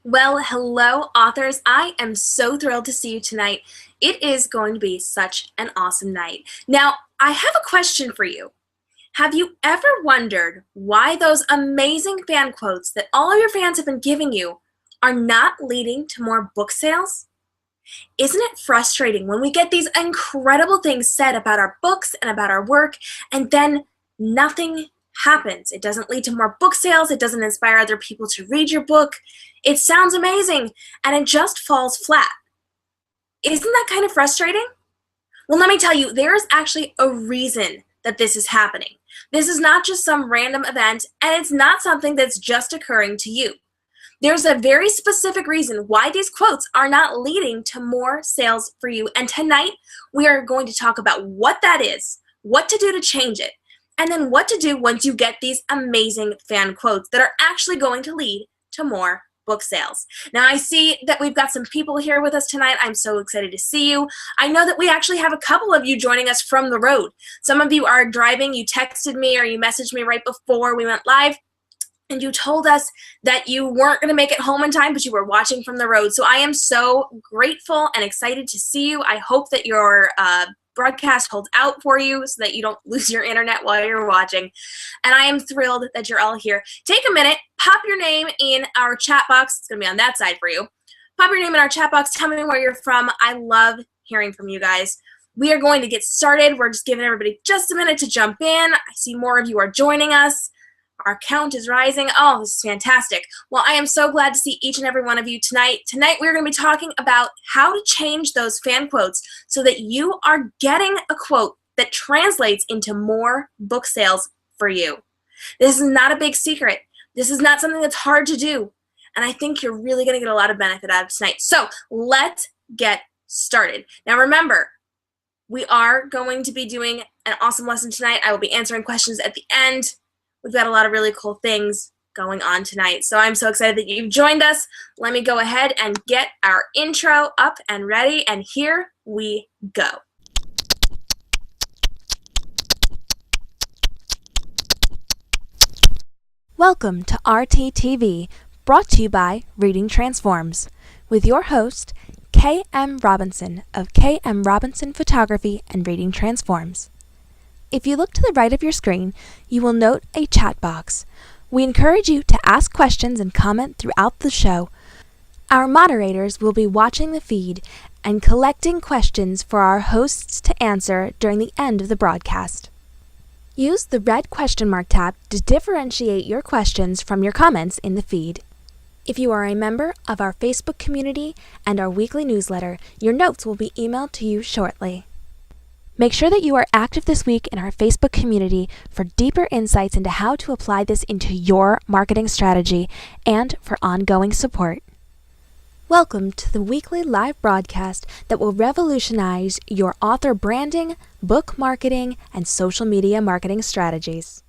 Well, hello, authors. I am so thrilled to see you tonight. It is going to be such an awesome night. Now, I have a question for you. Have you ever wondered why those amazing fan quotes that all of your fans have been giving you are not leading to more book sales? Isn't it frustrating when we get these incredible things said about our books and about our work, and then nothing happens? It doesn't lead to more book sales, it doesn't inspire other people to read your book. It sounds amazing, and it just falls flat. Isn't that kind of frustrating? Well, let me tell you, there is actually a reason that this is happening. This is not just some random event, and it's not something that's just occurring to you. There's a very specific reason why these quotes are not leading to more sales for you. And tonight, we are going to talk about what that is, what to do to change it, and then what to do once you get these amazing fan quotes that are actually going to lead to more book sales. Now, I see that we've got some people here with us tonight. I'm so excited to see you. I know that we actually have a couple of you joining us from the road. Some of you are driving. You texted me or you messaged me right before we went live, and you told us that you weren't going to make it home in time, but you were watching from the road. So I am so grateful and excited to see you. I hope that your broadcast holds out for you so that you don't lose your internet while you're watching. And I am thrilled that you're all here. Take a minute, pop your name in our chat box. It's going to be on that side for you. Pop your name in our chat box. Tell me where you're from. I love hearing from you guys. We are going to get started. We're just giving everybody just a minute to jump in. I see more of you are joining us. Our count is rising. Oh, this is fantastic. Well, I am so glad to see each and every one of you tonight. Tonight, we're going to be talking about how to change those fan quotes so that you are getting a quote that translates into more book sales for you. This is not a big secret. This is not something that's hard to do. And I think you're really going to get a lot of benefit out of tonight. So let's get started. Now, remember, we are going to be doing an awesome lesson tonight. I will be answering questions at the end. We've got a lot of really cool things going on tonight. So I'm so excited that you've joined us. Let me go ahead and get our intro up and ready, and here we go. Welcome to RTTV, brought to you by Reading Transforms, with your host, K.M. Robinson of K.M. Robinson Photography and Reading Transforms. If you look to the right of your screen, you will note a chat box. We encourage you to ask questions and comment throughout the show. Our moderators will be watching the feed and collecting questions for our hosts to answer during the end of the broadcast. Use the red question mark tab to differentiate your questions from your comments in the feed. If you are a member of our Facebook community and our weekly newsletter, your notes will be emailed to you shortly. Make sure that you are active this week in our Facebook community for deeper insights into how to apply this into your marketing strategy and for ongoing support. Welcome to the weekly live broadcast that will revolutionize your author branding, book marketing, and social media marketing strategies.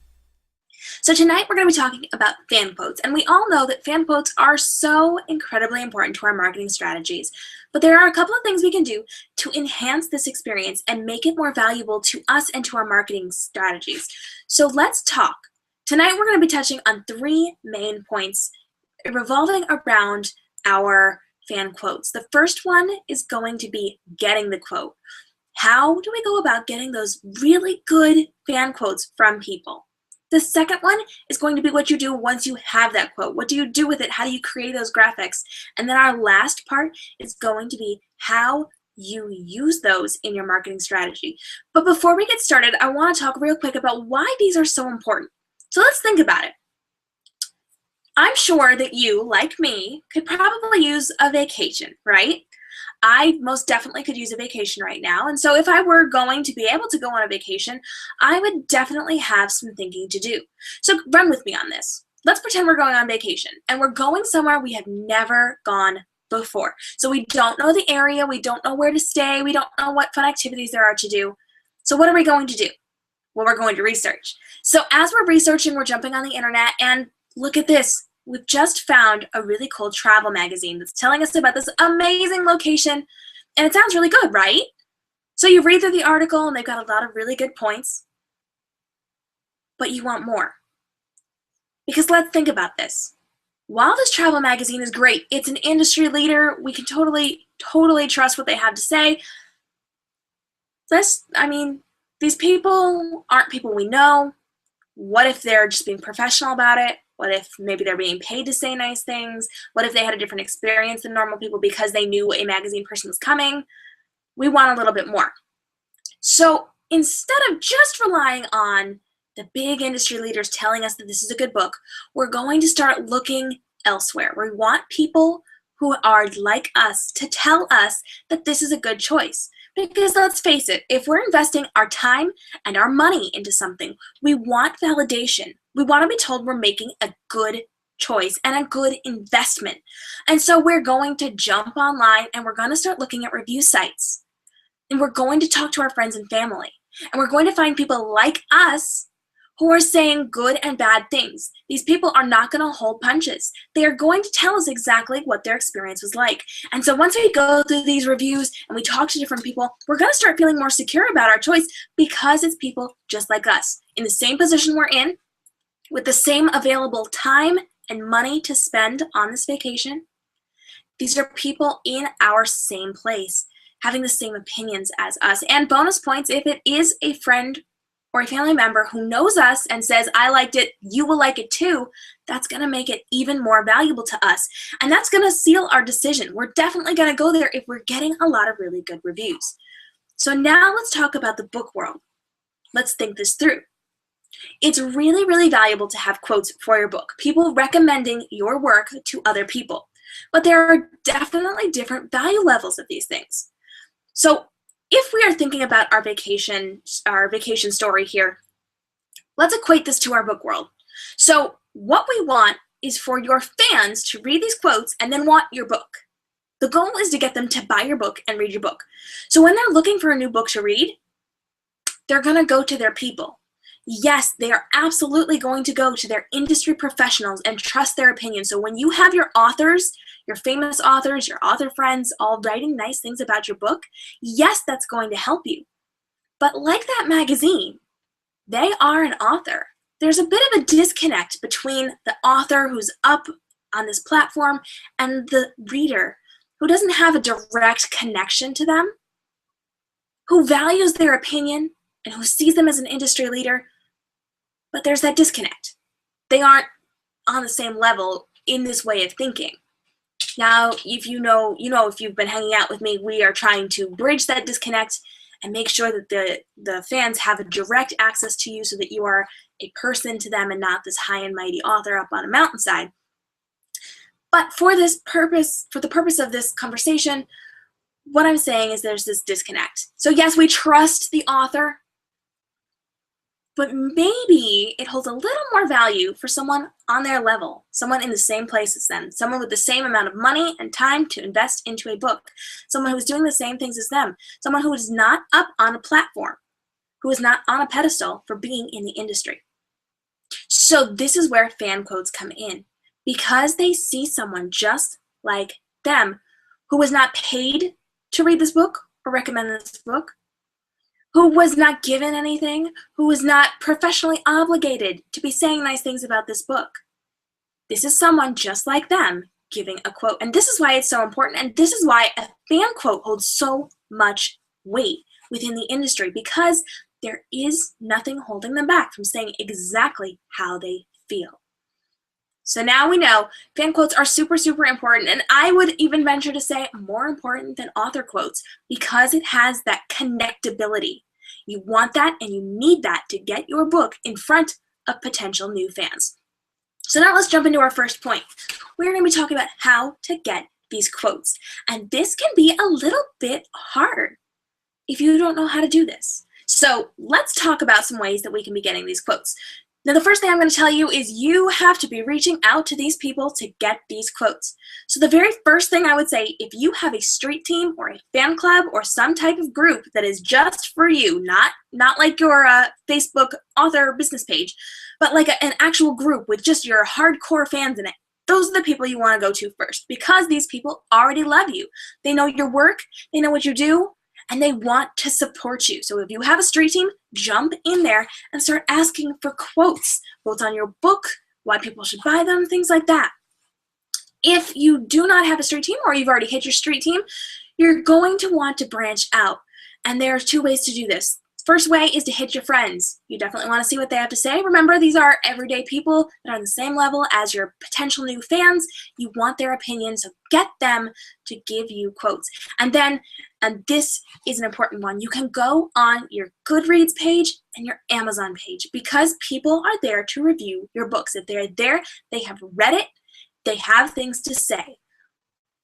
So tonight we're going to be talking about fan quotes, and we all know that fan quotes are so incredibly important to our marketing strategies. But there are a couple of things we can do to enhance this experience and make it more valuable to us and to our marketing strategies. So let's talk. Tonight we're going to be touching on three main points revolving around our fan quotes. The first one is going to be getting the quote. How do we go about getting those really good fan quotes from people? The second one is going to be what you do once you have that quote. What do you do with it? How do you create those graphics? And then our last part is going to be how you use those in your marketing strategy. But before we get started, I want to talk real quick about why these are so important. So let's think about it. I'm sure that you, like me, could probably use a vacation, right? I most definitely could use a vacation right now. And so if I were going to be able to go on a vacation, I would definitely have some thinking to do. So run with me on this. Let's pretend we're going on vacation and we're going somewhere we have never gone before. So we don't know the area, we don't know where to stay, we don't know what fun activities there are to do. So what are we going to do? Well, we're going to research. So as we're researching, we're jumping on the internet, and look at this. We've just found a really cool travel magazine that's telling us about this amazing location, and it sounds really good, right? So you read through the article, and they've got a lot of really good points, but you want more. Because let's think about this. while this travel magazine is great, it's an industry leader, we can totally trust what they have to say. These people aren't people we know. What if they're just being professional about it? What if maybe they're being paid to say nice things? What if they had a different experience than normal people because they knew a magazine person was coming? We want a little bit more. So instead of just relying on the big industry leaders telling us that this is a good book, we're going to start looking elsewhere. We want people who are like us to tell us that this is a good choice. Because let's face it, if we're investing our time and our money into something, we want validation. We want to be told we're making a good choice and a good investment. And so we're going to jump online and we're going to start looking at review sites. And we're going to talk to our friends and family. And we're going to find people like us who are saying good and bad things. These people are not going to hold punches. They are going to tell us exactly what their experience was like. And so once we go through these reviews and we talk to different people, we're going to start feeling more secure about our choice because it's people just like us, in the same position we're in, with the same available time and money to spend on this vacation. These are people in our same place, having the same opinions as us. And bonus points if it is a friend or a family member who knows us and says, I liked it, you will like it too, that's going to make it even more valuable to us. And that's going to seal our decision. We're definitely going to go there if we're getting a lot of really good reviews. So now let's talk about the book world. Let's think this through. It's really, really valuable to have quotes for your book, people recommending your work to other people. But there are definitely different value levels of these things. So if we are thinking about our vacation story here, let's equate this to our book world. So what we want is for your fans to read these quotes and then want your book. The goal is to get them to buy your book and read your book. So when they're looking for a new book to read, they're going to go to their people. Yes, they are absolutely going to go to their industry professionals and trust their opinion. So when you have your authors, your famous authors, your author friends, all writing nice things about your book, yes, that's going to help you. But like that magazine, they are an author. There's a bit of a disconnect between the author who's up on this platform and the reader who doesn't have a direct connection to them, who values their opinion and who sees them as an industry leader, but there's that disconnect. They aren't on the same level in this way of thinking. Now, if if you've been hanging out with me, we are trying to bridge that disconnect and make sure that the fans have a direct access to you so that you are a person to them and not this high and mighty author up on a mountainside. But for the purpose of this conversation, what I'm saying is there's this disconnect. So yes, we trust the author, but maybe it holds a little more value for someone on their level, someone in the same place as them, someone with the same amount of money and time to invest into a book, someone who's doing the same things as them, someone who is not up on a platform, who is not on a pedestal for being in the industry. So this is where fan quotes come in, because they see someone just like them who was not paid to read this book or recommend this book, who was not given anything, who was not professionally obligated to be saying nice things about this book. This is someone just like them giving a quote. And this is why it's so important. And this is why a fan quote holds so much weight within the industry, because there is nothing holding them back from saying exactly how they feel. So now we know fan quotes are super, super important. And I would even venture to say more important than author quotes because it has that connectability. You want that and you need that to get your book in front of potential new fans. So now let's jump into our first point. We're going to be talking about how to get these quotes. And this can be a little bit hard if you don't know how to do this. So let's talk about some ways that we can be getting these quotes. Now, the first thing I'm going to tell you is you have to be reaching out to these people to get these quotes. So the very first thing I would say, if you have a street team or a fan club or some type of group that is just for you, not like your Facebook author business page, but like an actual group with just your hardcore fans in it, those are the people you want to go to first, because these people already love you. They know your work, they know what you do, and they want to support you. So if you have a street team, jump in there and start asking for quotes, both on your book, why people should buy them, things like that. If you do not have a street team or you've already hit your street team, you're going to want to branch out. And there are two ways to do this. First way is to hit your friends. You definitely want to see what they have to say. Remember, these are everyday people that are on the same level as your potential new fans. You want their opinion, so get them to give you quotes. And then, and this is an important one, you can go on your Goodreads page and your Amazon page because people are there to review your books. If they're there, they have read it, they have things to say.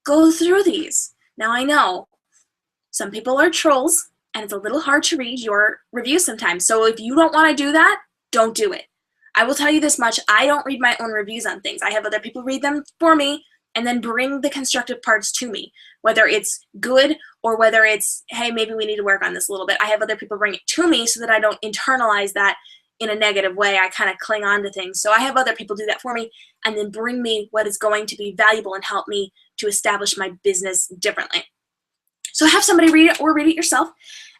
Go through these. Now, I know some people are trolls, and it's a little hard to read your reviews sometimes. So if you don't want to do that, don't do it. I will tell you this much, I don't read my own reviews on things. I have other people read them for me and then bring the constructive parts to me, whether it's good or whether it's, hey, maybe we need to work on this a little bit. I have other people bring it to me so that I don't internalize that in a negative way. I kind of cling on to things. So I have other people do that for me and then bring me what is going to be valuable and help me to establish my business differently. So have somebody read it or read it yourself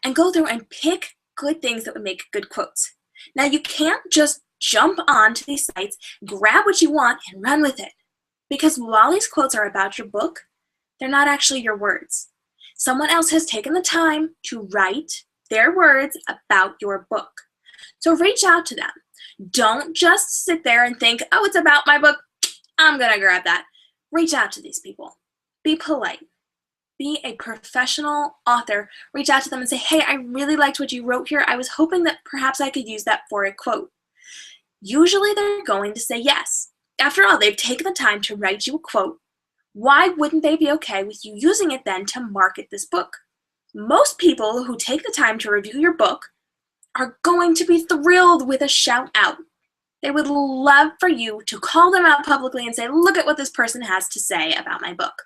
and go through and pick good things that would make good quotes. Now, you can't just jump onto these sites, grab what you want, and run with it. Because while these quotes are about your book, they're not actually your words. Someone else has taken the time to write their words about your book. So reach out to them. Don't just sit there and think, oh, it's about my book, I'm going to grab that. Reach out to these people. Be polite. Be a professional author. Reach out to them and say, hey, I really liked what you wrote here. I was hoping that perhaps I could use that for a quote. Usually they're going to say yes. After all, they've taken the time to write you a quote. Why wouldn't they be okay with you using it then to market this book? Most people who take the time to review your book are going to be thrilled with a shout out. They would love for you to call them out publicly and say, look at what this person has to say about my book.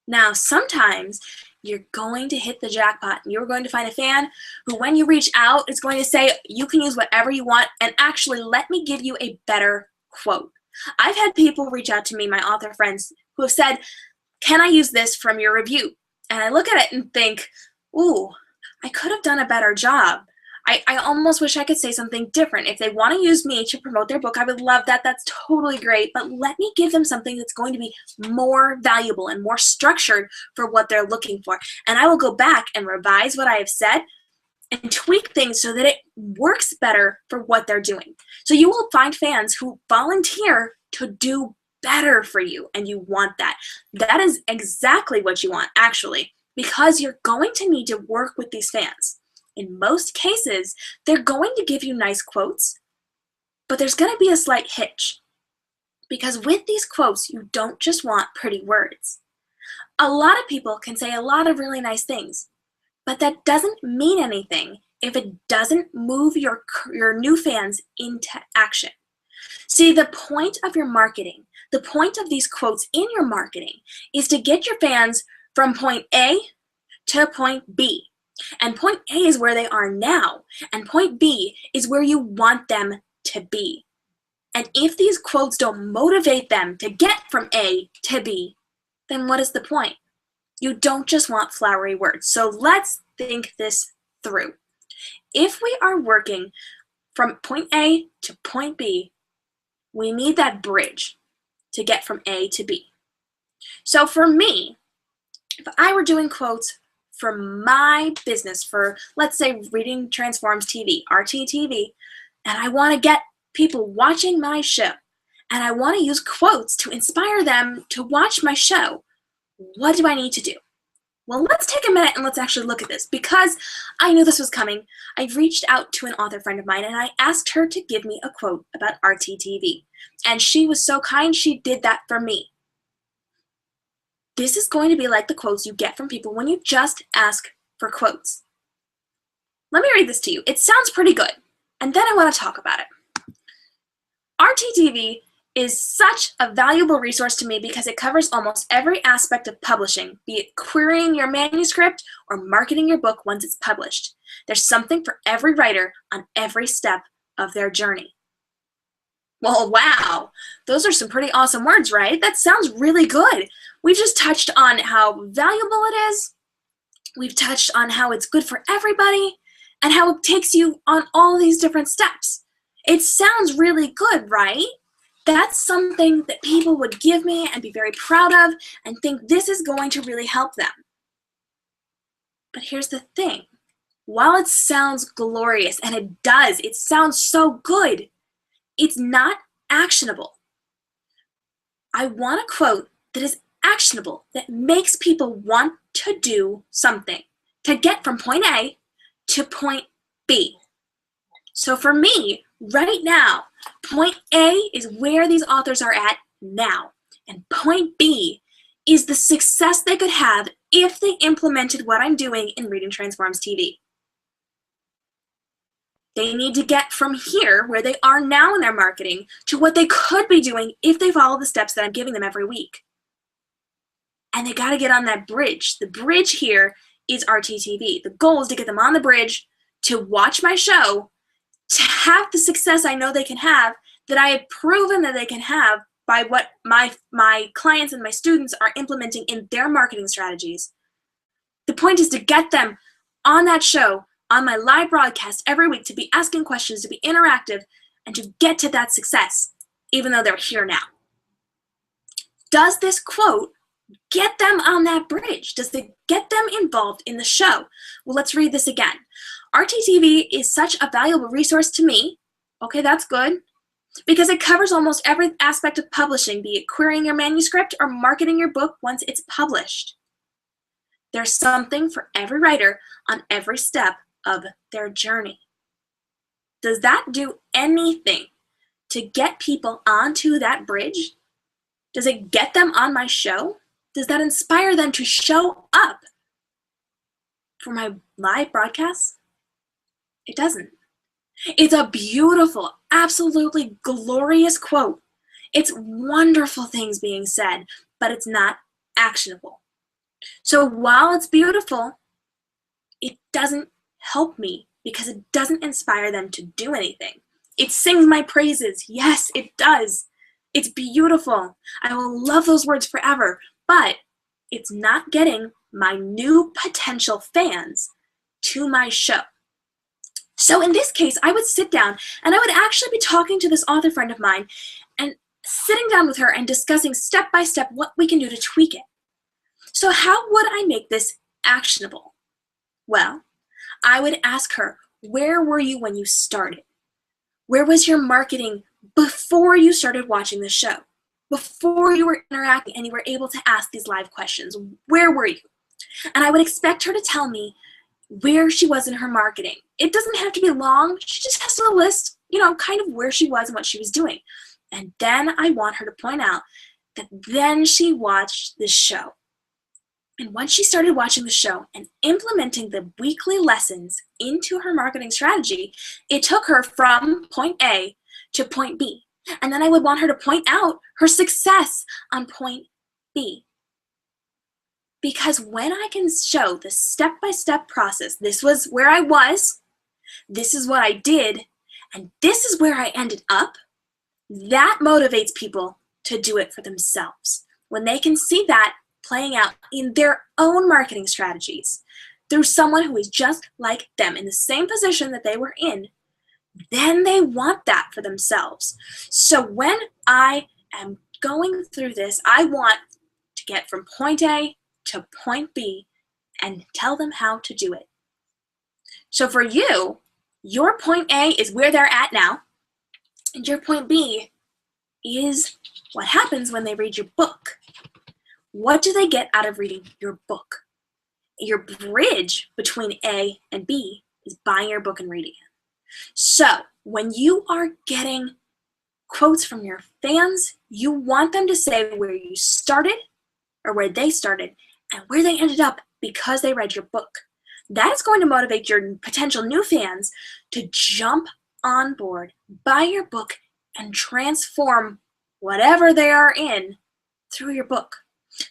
Now, sometimes you're going to hit the jackpot and you're going to find a fan who, when you reach out, is going to say, you can use whatever you want and actually let me give you a better quote. I've had people reach out to me, my author friends, who have said, can I use this from your review? And I look at it and think, ooh, I could have done a better job. I almost wish I could say something different. If they want to use me to promote their book, I would love that. That's totally great. But let me give them something that's going to be more valuable and more structured for what they're looking for. And I will go back and revise what I have said and tweak things so that it works better for what they're doing. So you will find fans who volunteer to do better for you, and you want that. That is exactly what you want, actually, because you're going to need to work with these fans. In most cases, they're going to give you nice quotes, but there's going to be a slight hitch. Because with these quotes, you don't just want pretty words. A lot of people can say a lot of really nice things, but that doesn't mean anything if it doesn't move your new fans into action. See, the point of your marketing, the point of these quotes in your marketing is to get your fans from point A to point B. And point A is where they are now, and point B is where you want them to be. And if these quotes don't motivate them to get from A to B, then what is the point? You don't just want flowery words. So let's think this through. If we are working from point A to point B, we need that bridge to get from A to B. So for me, if I were doing quotes for my business, for, let's say, Reading Transforms TV, RTTV, and I want to get people watching my show, and I want to use quotes to inspire them to watch my show, what do I need to do? Well, let's take a minute and let's actually look at this. Because I knew this was coming, I reached out to an author friend of mine and I asked her to give me a quote about RTTV. And she was so kind, she did that for me. This is going to be like the quotes you get from people when you just ask for quotes. Let me read this to you. It sounds pretty good, and then I want to talk about it. RTTV is such a valuable resource to me because it covers almost every aspect of publishing, be it querying your manuscript or marketing your book once it's published. There's something for every writer on every step of their journey. Well, wow, those are some pretty awesome words, right? That sounds really good. We've just touched on how valuable it is. We've touched on how it's good for everybody and how it takes you on all these different steps. It sounds really good, right? That's something that people would give me and be very proud of and think this is going to really help them. But here's the thing. While it sounds glorious, and it does, it sounds so good, it's not actionable. I want a quote that is actionable, that makes people want to do something, to get from point A to point B. So for me, right now, point A is where these authors are at now, and point B is the success they could have if they implemented what I'm doing in Reading Transforms TV. They need to get from here, where they are now in their marketing, to what they could be doing if they follow the steps that I'm giving them every week. And they got to get on that bridge. The bridge here is RTTV. The goal is to get them on the bridge, to watch my show, to have the success I know they can have, that I have proven that they can have by what my clients and my students are implementing in their marketing strategies. The point is to get them on that show, on my live broadcast every week, to be asking questions, to be interactive, and to get to that success, even though they're here now. Does this quote get them on that bridge? Does it get them involved in the show? Well, let's read this again. RTTV is such a valuable resource to me. Okay, that's good. Because it covers almost every aspect of publishing, be it querying your manuscript or marketing your book once it's published. There's something for every writer on every step of their journey. Does that do anything to get people onto that bridge? Does it get them on my show? Does that inspire them to show up for my live broadcasts? It doesn't. It's a beautiful, absolutely glorious quote. It's wonderful things being said, but it's not actionable. So while it's beautiful, it doesn't help me because it doesn't inspire them to do anything. It sings my praises. Yes, it does. It's beautiful. I will love those words forever, but it's not getting my new potential fans to my show. So in this case, I would sit down and I would actually be talking to this author friend of mine and sitting down with her and discussing step by step what we can do to tweak it. So how would I make this actionable? Well, I would ask her, where were you when you started? Where was your marketing before you started watching the show? Before you were interacting and you were able to ask these live questions, where were you? And I would expect her to tell me where she was in her marketing. It doesn't have to be long. She just has to list, kind of where she was and what she was doing. And then I want her to point out that then she watched the show. And once she started watching the show and implementing the weekly lessons into her marketing strategy, it took her from point A to point B. And then I would want her to point out her success on point B. Because when I can show the step-by-step process, this was where I was, this is what I did, and this is where I ended up, that motivates people to do it for themselves. When they can see that playing out in their own marketing strategies through someone who is just like them in the same position that they were in, then they want that for themselves. So when I am going through this, I want to get from point A to point B and tell them how to do it. So for you, your point A is where they're at now, and your point B is what happens when they read your book. What do they get out of reading your book? Your bridge between A and B is buying your book and reading it. So when you are getting quotes from your fans, you want them to say where you started or where they started and where they ended up because they read your book. That is going to motivate your potential new fans to jump on board, buy your book, and transform whatever they are in through your book.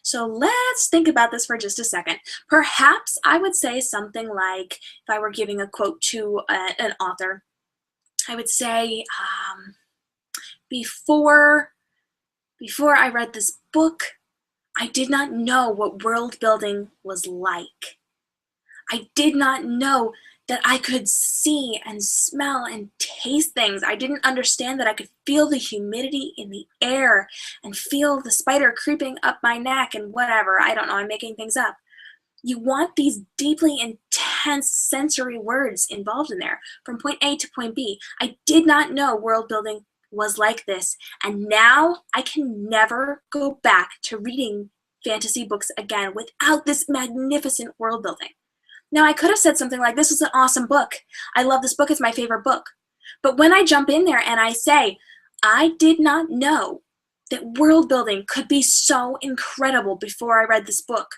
So let's think about this for just a second. Perhaps I would say something like, if I were giving a quote to an author, I would say, before I read this book, I did not know what world building was like. I did not know that I could see and smell and taste things. I didn't understand that I could feel the humidity in the air and feel the spider creeping up my neck and whatever. I don't know, I'm making things up. You want these deeply intense sensory words involved in there from point A to point B. I did not know world building was like this, and now I can never go back to reading fantasy books again without this magnificent world building. Now, I could have said something like, this was an awesome book. I love this book. It's my favorite book. But when I jump in there and I say, I did not know that world building could be so incredible before I read this book.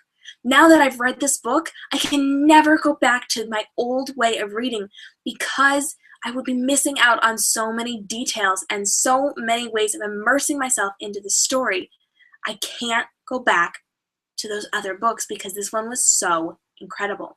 Now that I've read this book, I can never go back to my old way of reading because I would be missing out on so many details and so many ways of immersing myself into the story. I can't go back to those other books because this one was so incredible.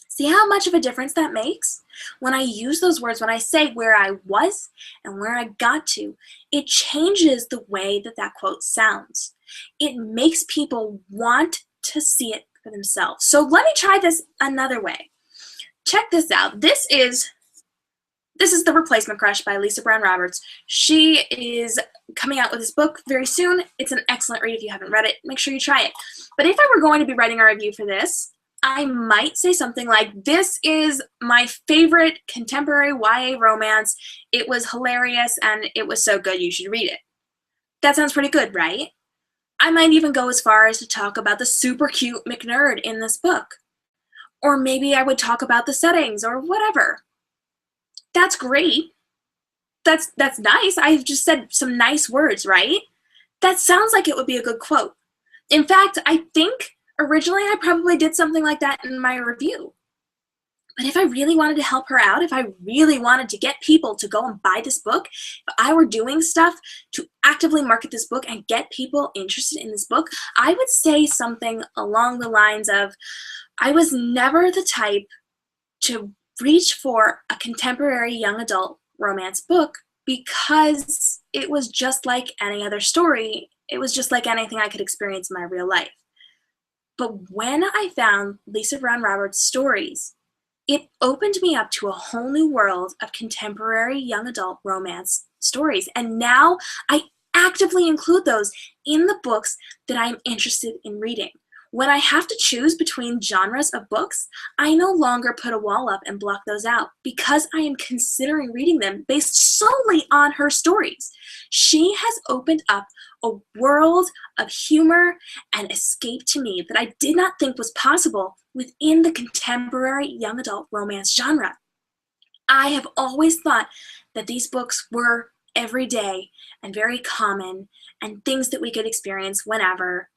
See how much of a difference that makes? When I use those words, when I say where I was and where I got to, it changes the way that that quote sounds. It makes people want to see it for themselves. So let me try this another way. Check this out. This is The Replacement Crush by Lisa Brown Roberts. She is coming out with this book very soon. It's an excellent read if you haven't read it. Make sure you try it. But if I were going to be writing a review for this, I might say something like, this is my favorite contemporary YA romance. It was hilarious and it was so good you should read it. That sounds pretty good, right? I might even go as far as to talk about the super cute McNerd in this book. Or maybe I would talk about the settings or whatever. That's great. That's nice. I've just said some nice words, right? That sounds like it would be a good quote. In fact, I think originally I probably did something like that in my review. But if I really wanted to help her out, if I really wanted to get people to go and buy this book, if I were doing stuff to actively market this book and get people interested in this book, I would say something along the lines of, I was never the type to reach for a contemporary young adult romance book because it was just like any other story. It was just like anything I could experience in my real life. But when I found Lisa Brown Roberts' stories, it opened me up to a whole new world of contemporary young adult romance stories. And now I actively include those in the books that I'm interested in reading. When I have to choose between genres of books, I no longer put a wall up and block those out because I am considering reading them based solely on her stories. She has opened up a world of humor and escape to me that I did not think was possible within the contemporary young adult romance genre. I have always thought that these books were everyday and very common and things that we could experience whenever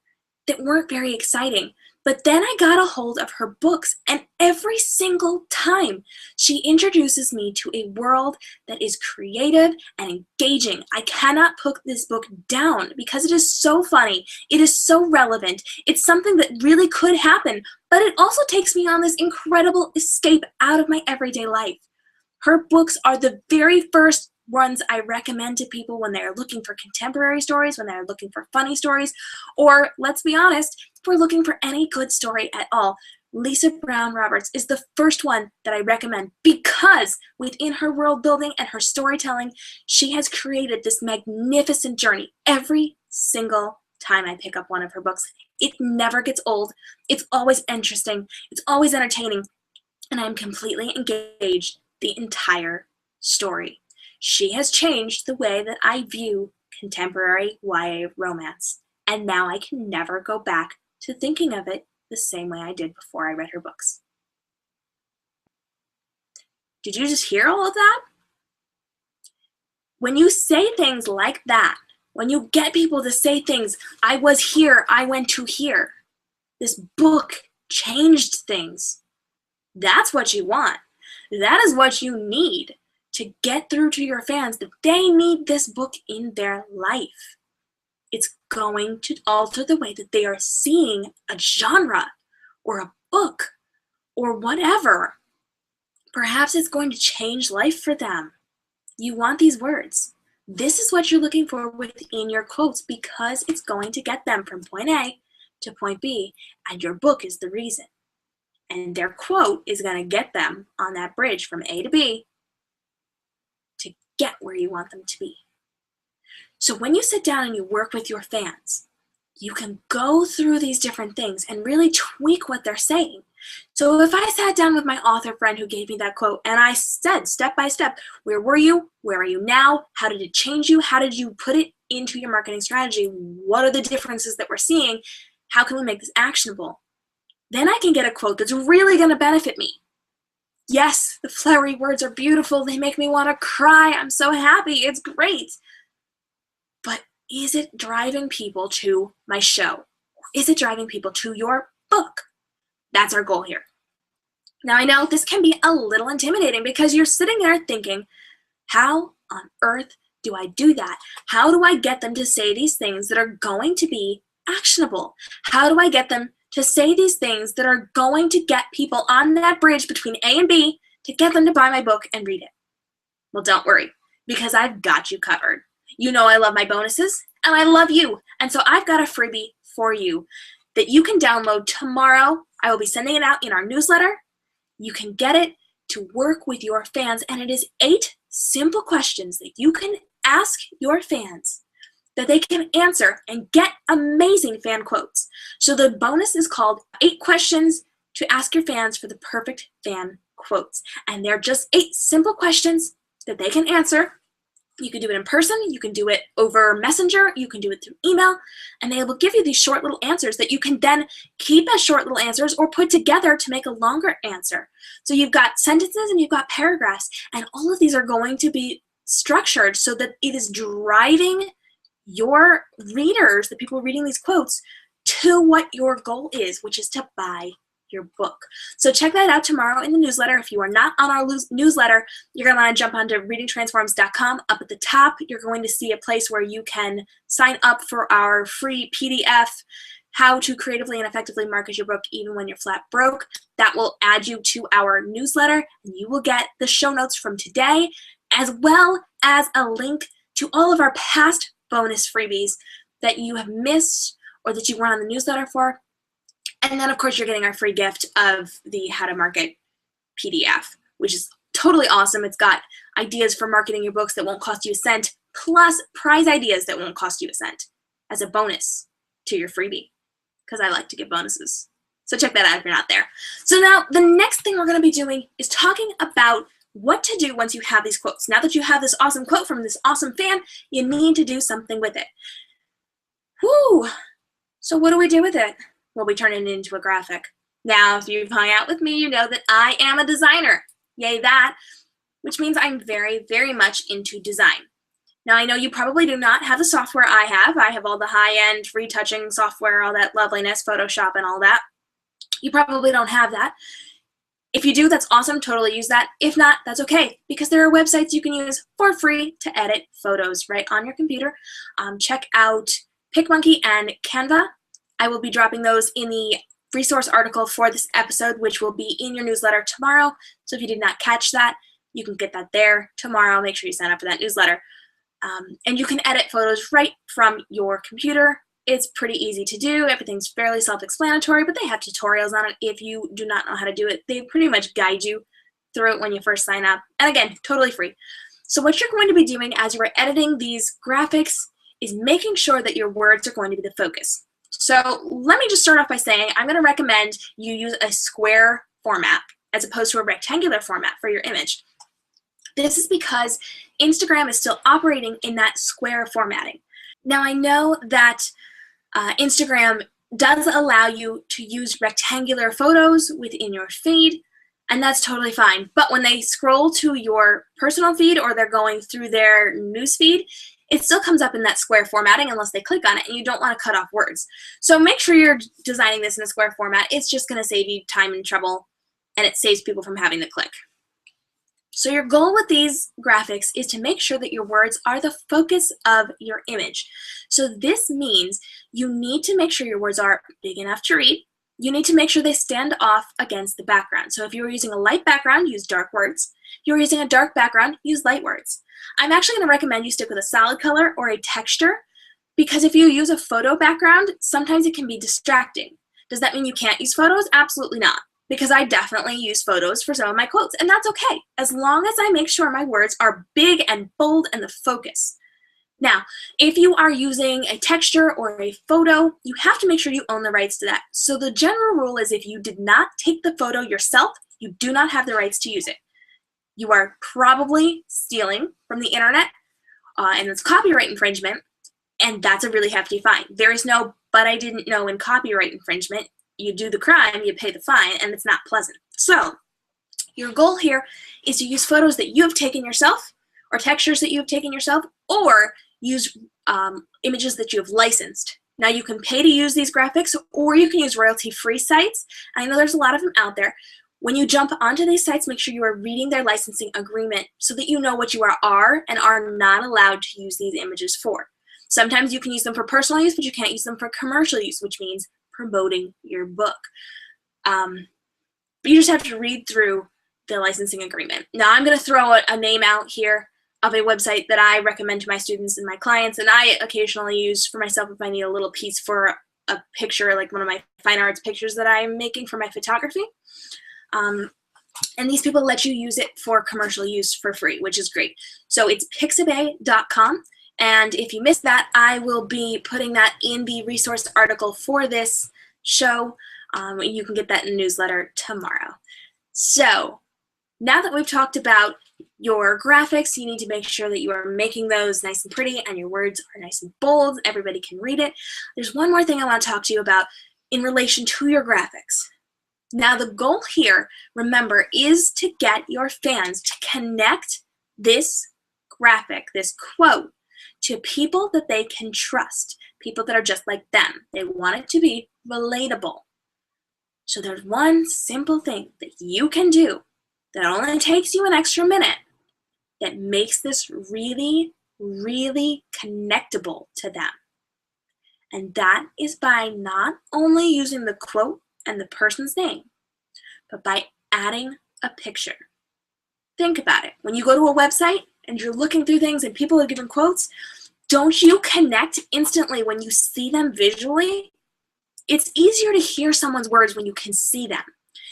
that weren't very exciting. But then I got a hold of her books, and every single time she introduces me to a world that is creative and engaging. I cannot put this book down because it is so funny. It is so relevant. It's something that really could happen, but it also takes me on this incredible escape out of my everyday life. Her books are the very first ones I recommend to people when they're looking for contemporary stories, when they're looking for funny stories, or let's be honest, if we're looking for any good story at all. Lisa Brown Roberts is the first one that I recommend because within her world building and her storytelling, she has created this magnificent journey every single time I pick up one of her books. It never gets old. It's always interesting. It's always entertaining. And I'm completely engaged the entire story. She has changed the way that I view contemporary YA romance, and now I can never go back to thinking of it the same way I did before I read her books. Did you just hear all of that? When you say things like that, when you get people to say things, I was here, I went to here, this book changed things, that's what you want. That is what you need to get through to your fans that they need this book in their life. It's going to alter the way that they are seeing a genre or a book or whatever. Perhaps it's going to change life for them. You want these words. This is what you're looking for within your quotes because it's going to get them from point A to point B, and your book is the reason. And their quote is going to get them on that bridge from A to B to get where you want them to be. So when you sit down and you work with your fans, you can go through these different things and really tweak what they're saying. So if I sat down with my author friend who gave me that quote and I said step by step, where were you? Where are you now? How did it change you? How did you put it into your marketing strategy? What are the differences that we're seeing? How can we make this actionable? Then I can get a quote that's really going to benefit me. Yes, the flowery words are beautiful. They make me want to cry. I'm so happy. It's great. But is it driving people to my show? Is it driving people to your book? That's our goal here. Now, I know this can be a little intimidating because you're sitting there thinking, how on earth do I do that? How do I get them to say these things that are going to be actionable? How do I get them to say these things that are going to get people on that bridge between A and B to get them to buy my book and read it? Well, don't worry, because I've got you covered. You know I love my bonuses, and I love you. And so I've got a freebie for you that you can download tomorrow. I will be sending it out in our newsletter. You can get it to work with your fans, and it is 8 simple questions that you can ask your fans that they can answer and get amazing fan quotes. So the bonus is called 8 questions to ask your fans for the perfect fan quotes. And they're just 8 simple questions that they can answer. You can do it in person, you can do it over Messenger, you can do it through email, and they will give you these short little answers that you can then keep as short little answers or put together to make a longer answer. So you've got sentences and you've got paragraphs, and all of these are going to be structured so that it is driving your readers, the people reading these quotes, to what your goal is, which is to buy your book. So check that out tomorrow in the newsletter. If you are not on our newsletter, you're going to want to jump onto readingtransforms.com. Up at the top, you're going to see a place where you can sign up for our free PDF, How to Creatively and Effectively Market Your Book Even When You're Flat Broke. That will add you to our newsletter, and you will get the show notes from today, as well as a link to all of our past bonus freebies that you have missed or that you weren't on the newsletter for. And then, of course, you're getting our free gift of the How to Market PDF, which is totally awesome. It's got ideas for marketing your books that won't cost you a cent, plus prize ideas that won't cost you a cent as a bonus to your freebie, because I like to give bonuses. So check that out if you're not there. So now the next thing we're going to be doing is talking about what to do once you have these quotes. Now that you have this awesome quote from this awesome fan, you need to do something with it. Whew. So what do we do with it? Well, we turn it into a graphic. Now, if you've hung out with me, you know that I am a designer. Yay that, which means I'm very, very much into design. Now, I know you probably do not have the software I have. I have all the high-end retouching software, all that loveliness, Photoshop and all that. You probably don't have that. If you do, that's awesome. Totally use that. If not, that's okay, because there are websites you can use for free to edit photos right on your computer. Check out PicMonkey and Canva. I will be dropping those in the resource article for this episode, which will be in your newsletter tomorrow. So if you did not catch that, you can get that there tomorrow. Make sure you sign up for that newsletter. And you can edit photos right from your computer. It's pretty easy to do. Everything's fairly self-explanatory, but they have tutorials on it. If you do not know how to do it, they pretty much guide you through it when you first sign up. And again, totally free. So what you're going to be doing as you're editing these graphics is making sure that your words are going to be the focus. So let me just start off by saying I'm going to recommend you use a square format as opposed to a rectangular format for your image. This is because Instagram is still operating in that square formatting. Now, I know that Instagram does allow you to use rectangular photos within your feed, and that's totally fine. But when they scroll to your personal feed or they're going through their news feed, it still comes up in that square formatting unless they click on it, and you don't want to cut off words. So make sure you're designing this in a square format. It's just going to save you time and trouble, and it saves people from having to click. So your goal with these graphics is to make sure that your words are the focus of your image. So this means you need to make sure your words are big enough to read. You need to make sure they stand off against the background. So if you're using a light background, use dark words. If you're using a dark background, use light words. I'm actually going to recommend you stick with a solid color or a texture, because if you use a photo background, sometimes it can be distracting. Does that mean you can't use photos? Absolutely not. because I definitely use photos for some of my quotes, and that's okay, as long as I make sure my words are big and bold and the focus. Now, if you are using a texture or a photo, you have to make sure you own the rights to that. So the general rule is if you did not take the photo yourself, you do not have the rights to use it. You are probably stealing from the internet, and it's copyright infringement, and that's a really hefty fine. There is no "but I didn't know" in copyright infringement. You do the crime, you pay the fine, and it's not pleasant. So your goal here is to use photos that you have taken yourself, or textures that you have taken yourself, or use images that you have licensed. Now you can pay to use these graphics, or you can use royalty-free sites. I know there's a lot of them out there. When you jump onto these sites, make sure you are reading their licensing agreement so that you know what you are and are not allowed to use these images for. Sometimes you can use them for personal use, but you can't use them for commercial use, which means promoting your book. But you just have to read through the licensing agreement. Now I'm going to throw a name out here of a website that I recommend to my students and my clients, and I occasionally use for myself if I need a little piece for a picture, like one of my fine arts pictures that I'm making for my photography. And these people let you use it for commercial use for free, which is great. So it's pixabay.com, and if you missed that, I will be putting that in the resource article for this show. You can get that in the newsletter tomorrow. So now that we've talked about your graphics, you need to make sure that you are making those nice and pretty and your words are nice and bold. Everybody can read it. There's one more thing I want to talk to you about in relation to your graphics. Now the goal here, remember, is to get your fans to connect this graphic, this quote, to people that they can trust, people that are just like them. They want it to be relatable. So there's one simple thing that you can do that only takes you an extra minute that makes this really, really connectable to them. And that is by not only using the quote and the person's name, but by adding a picture. Think about it. When you go to a website and you're looking through things and people are giving quotes, don't you connect instantly when you see them visually? It's easier to hear someone's words when you can see them.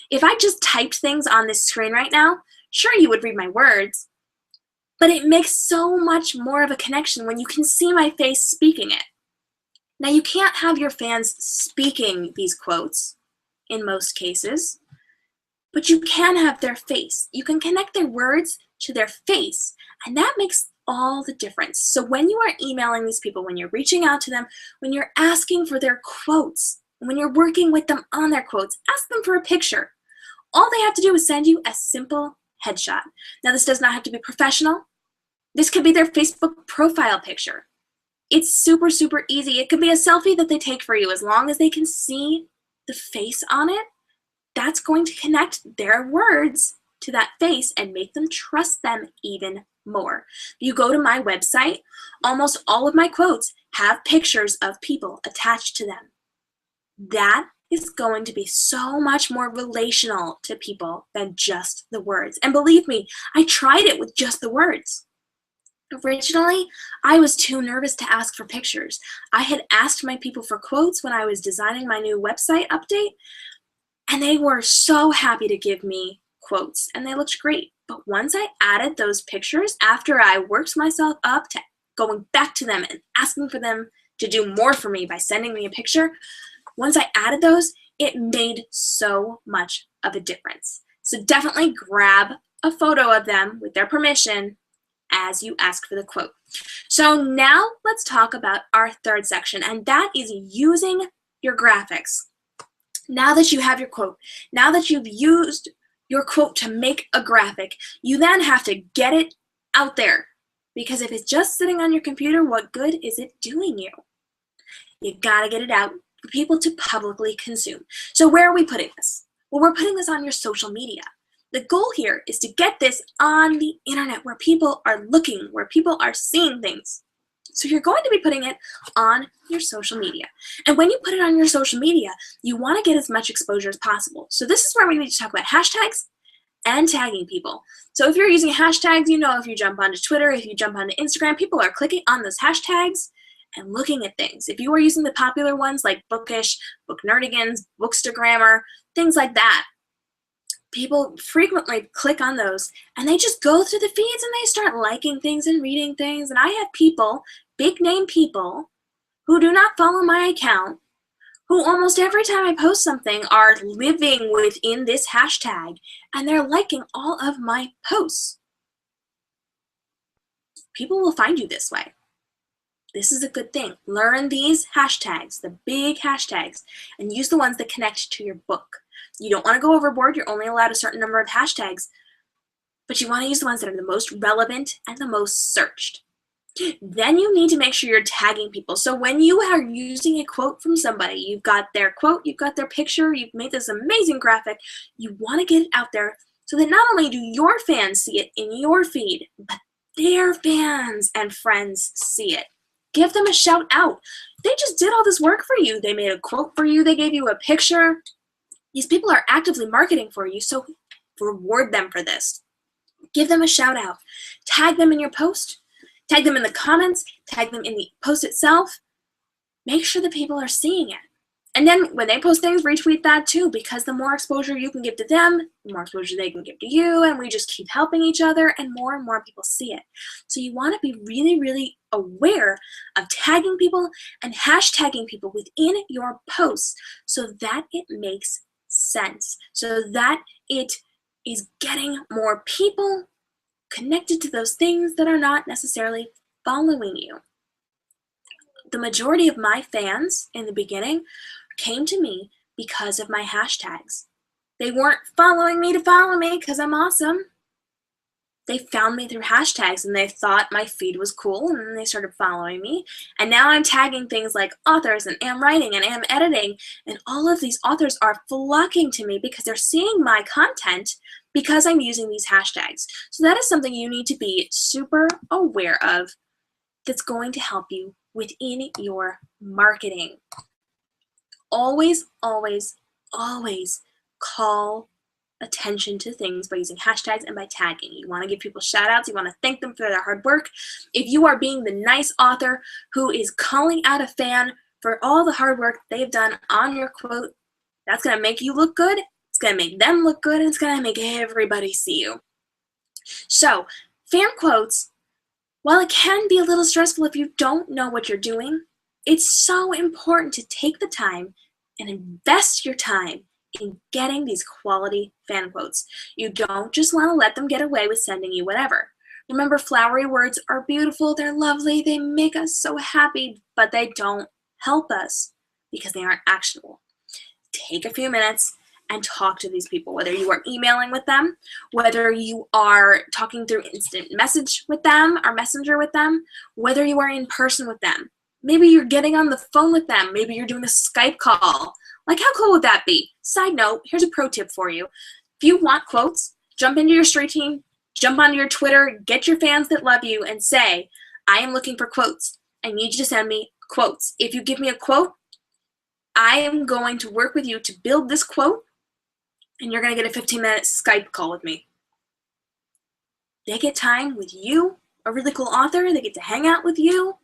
If I just typed things on this screen right now, sure, you would read my words, but it makes so much more of a connection when you can see my face speaking it. Now, you can't have your fans speaking these quotes in most cases, but you can have their face. You can connect their words to their face, and that makes all the difference. So when you are emailing these people, when you're reaching out to them, when you're asking for their quotes, when you're working with them on their quotes, ask them for a picture. All they have to do is send you a simple headshot. Now, this does not have to be professional. This could be their Facebook profile picture. It's super, super easy. It could be a selfie that they take for you. As long as they can see the face on it, that's going to connect their words to that face and make them trust them even more. You go to my website, almost all of my quotes have pictures of people attached to them. That is going to be so much more relational to people than just the words. And believe me, I tried it with just the words. Originally, I was too nervous to ask for pictures. I had asked my people for quotes when I was designing my new website update, and they were so happy to give me quotes, and they looked great. But once I added those pictures, after I worked myself up to going back to them and asking for them to do more for me by sending me a picture, once I added those, it made so much of a difference. So definitely grab a photo of them with their permission as you ask for the quote. So now let's talk about our third section, and that is using your graphics. Now that you have your quote, now that you've used your quote to make a graphic, you then have to get it out there, because if it's just sitting on your computer, what good is it doing you? You gotta get it out for people to publicly consume. So where are we putting this? Well, we're putting this on your social media. The goal here is to get this on the internet where people are looking, where people are seeing things. So you're going to be putting it on your social media. And when you put it on your social media, you want to get as much exposure as possible. So this is where we need to talk about hashtags and tagging people. So if you're using hashtags, you know, if you jump onto Twitter, if you jump onto Instagram, people are clicking on those hashtags and looking at things. If you are using the popular ones like Bookish, Book Nerdigans, Bookstagrammar, things like that, people frequently click on those and they just go through the feeds and they start liking things and reading things. And I have people, big name people, who do not follow my account, who almost every time I post something are living within this hashtag and they're liking all of my posts. People will find you this way. This is a good thing. Learn these hashtags, the big hashtags, and use the ones that connect to your book. You don't want to go overboard. You're only allowed a certain number of hashtags, but you want to use the ones that are the most relevant and the most searched. Then you need to make sure you're tagging people. So when you are using a quote from somebody, you've got their quote, you've got their picture, you've made this amazing graphic, you want to get it out there so that not only do your fans see it in your feed, but their fans and friends see it. Give them a shout out. They just did all this work for you. They made a quote for you. They gave you a picture. These people are actively marketing for you, so reward them for this. Give them a shout out. Tag them in your post. Tag them in the comments. Tag them in the post itself. Make sure that people are seeing it. And then when they post things, retweet that too, because the more exposure you can give to them, the more exposure they can give to you, and we just keep helping each other, and more people see it. So you want to be really, really aware of tagging people and hashtagging people within your posts so that it makes sense, so that it is getting more people connected to those things that are not necessarily following you. The majority of my fans in the beginning came to me because of my hashtags. They weren't following me to follow me because I'm awesome. They found me through hashtags and they thought my feed was cool and then they started following me. And now I'm tagging things like authors and am writing and am editing, and all of these authors are flocking to me because they're seeing my content because I'm using these hashtags. So that is something you need to be super aware of that's going to help you within your marketing. Always, always, always call attention to things by using hashtags and by tagging. You want to give people shout outs. You want to thank them for their hard work. If you are being the nice author who is calling out a fan for all the hard work they've done on your quote, that's going to make you look good. It's going to make them look good. And it's going to make everybody see you. So fan quotes, while it can be a little stressful if you don't know what you're doing, it's so important to take the time and invest your time in getting these quality fan quotes. You don't just want to let them get away with sending you whatever. Remember, flowery words are beautiful, they're lovely, they make us so happy, but they don't help us because they aren't actionable. Take a few minutes and talk to these people, whether you are emailing with them, whether you are talking through instant message with them or messenger with them, whether you are in person with them. Maybe you're getting on the phone with them. Maybe you're doing a Skype call. Like, how cool would that be? Side note, here's a pro tip for you. If you want quotes, jump into your street team, jump onto your Twitter, get your fans that love you, and say, I am looking for quotes. I need you to send me quotes. If you give me a quote, I am going to work with you to build this quote, and you're going to get a 15-minute Skype call with me. They get time with you, a really cool author. They get to hang out with you,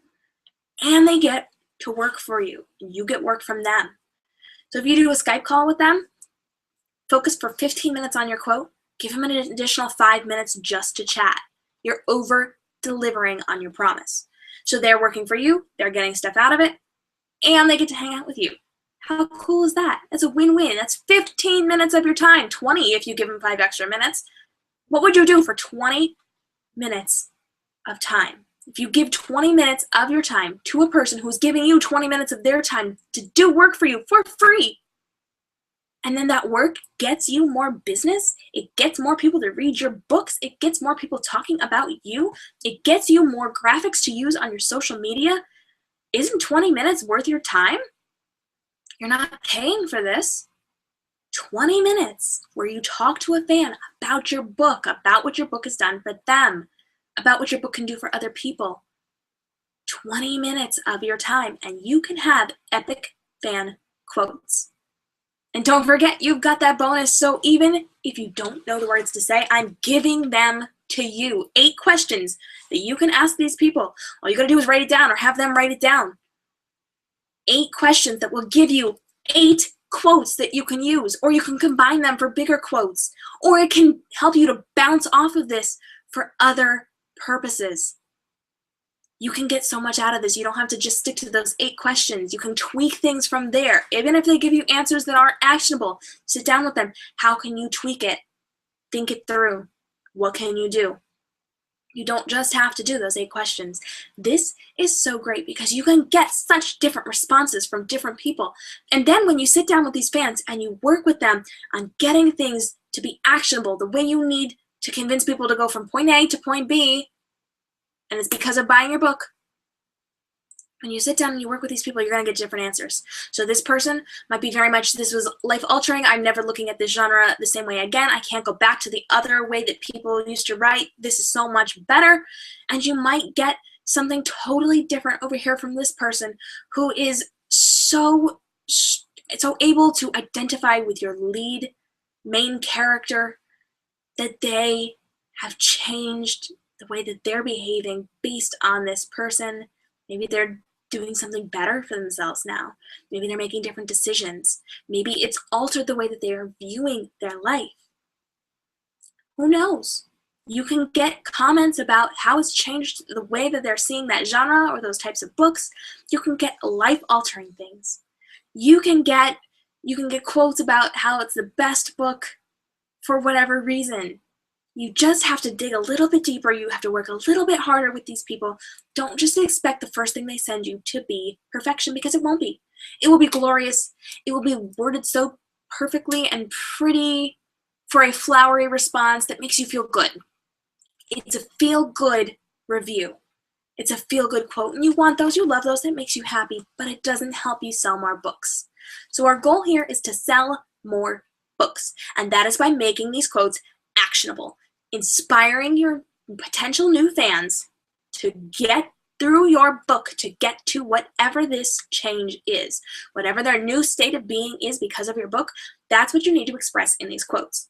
and they get to work for you, and you get work from them. So if you do a Skype call with them, focus for 15 minutes on your quote, give them an additional 5 minutes just to chat. You're over-delivering on your promise. So they're working for you, they're getting stuff out of it, and they get to hang out with you. How cool is that? That's a win-win. That's 15 minutes of your time, 20 if you give them 5 extra minutes. What would you do for 20 minutes of time? If you give 20 minutes of your time to a person who's giving you 20 minutes of their time to do work for you for free, and then that work gets you more business, it gets more people to read your books, it gets more people talking about you, it gets you more graphics to use on your social media, isn't 20 minutes worth your time? You're not paying for this. 20 minutes where you talk to a fan about your book, about what your book has done for them, about what your book can do for other people. 20 minutes of your time, and you can have epic fan quotes. And don't forget, you've got that bonus, so even if you don't know the words to say, I'm giving them to you. 8 questions that you can ask these people. All you gotta do is write it down or have them write it down. 8 questions that will give you 8 quotes that you can use, or you can combine them for bigger quotes, or it can help you to bounce off of this for other purposes. You can get so much out of this. You don't have to just stick to those 8 questions. You can tweak things from there. Even if they give you answers that aren't actionable, sit down with them. How can you tweak it? Think it through. What can you do? You don't just have to do those 8 questions. This is so great because you can get such different responses from different people. And then when you sit down with these fans and you work with them on getting things to be actionable the way you need to convince people to go from point A to point B, and it's because of buying your book, when you sit down and you work with these people, you're going to get different answers. So this person might be very much, this was life-altering. I'm never looking at this genre the same way again. I can't go back to the other way that people used to write. This is so much better. And you might get something totally different over here from this person who is so able to identify with your lead main character that they have changed the way that they're behaving based on this person. Maybe they're doing something better for themselves now. Maybe they're making different decisions. Maybe it's altered the way that they are viewing their life. Who knows? You can get comments about how it's changed the way that they're seeing that genre or those types of books. You can get life-altering things. You can get quotes about how it's the best book for whatever reason. You just have to dig a little bit deeper. You have to work a little bit harder with these people. Don't just expect the first thing they send you to be perfection, because it won't be. It will be glorious. It will be worded so perfectly and pretty for a flowery response that makes you feel good. It's a feel-good review. It's a feel-good quote, and you want those, you love those, it makes you happy, but it doesn't help you sell more books. So our goal here is to sell more books, and that is by making these quotes actionable, inspiring your potential new fans to get through your book, to get to whatever this change is, whatever their new state of being is because of your book. That's what you need to express in these quotes.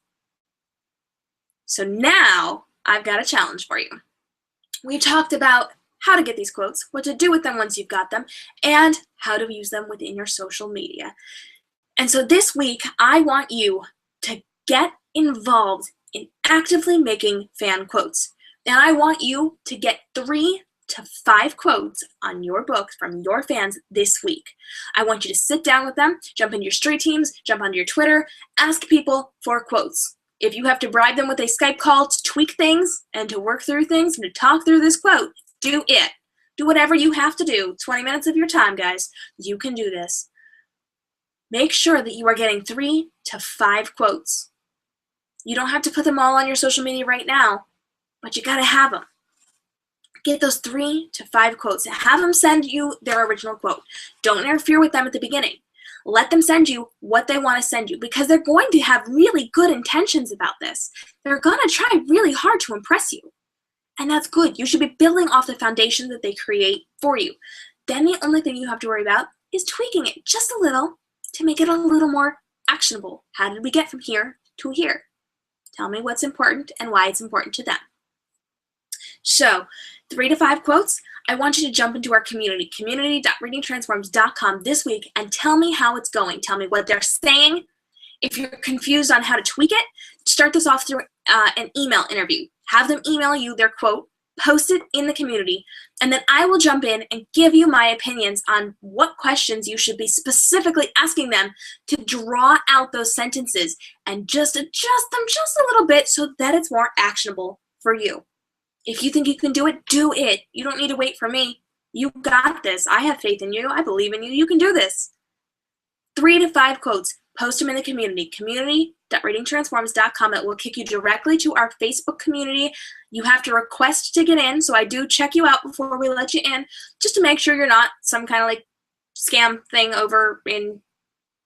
So now I've got a challenge for you. We talked about how to get these quotes, what to do with them once you've got them, and how to use them within your social media. And so this week, I want you to get involved in actively making fan quotes. And I want you to get 3 to 5 quotes on your book from your fans this week. I want you to sit down with them, jump into your street teams, jump onto your Twitter, ask people for quotes. If you have to bribe them with a Skype call to tweak things and to work through things and to talk through this quote, do it. Do whatever you have to do. 20 minutes of your time, guys. You can do this. Make sure that you are getting 3 to 5 quotes. You don't have to put them all on your social media right now, but you gotta have them. Get those 3 to 5 quotes and have them send you their original quote. Don't interfere with them at the beginning. Let them send you what they want to send you, because they're going to have really good intentions about this. They're going to try really hard to impress you. And that's good. You should be building off the foundation that they create for you. Then the only thing you have to worry about is tweaking it just a little to make it a little more actionable. How did we get from here to here? Tell me what's important and why it's important to them. So 3 to 5 quotes. I want you to jump into our community, community.readingtransforms.com this week, and tell me how it's going. Tell me what they're saying. If you're confused on how to tweak it, start this off through an email interview. Have them email you their quote, post it in the community, and then I will jump in and give you my opinions on what questions you should be specifically asking them to draw out those sentences and just adjust them just a little bit so that it's more actionable for you. If you think you can do it, do it. You don't need to wait for me. You got this. I have faith in you. I believe in you. You can do this. 3 to 5 quotes. Post them in the community, community.readingtransforms.com. It will kick you directly to our Facebook community. You have to request to get in, so I do check you out before we let you in, just to make sure you're not some kind of like scam thing over in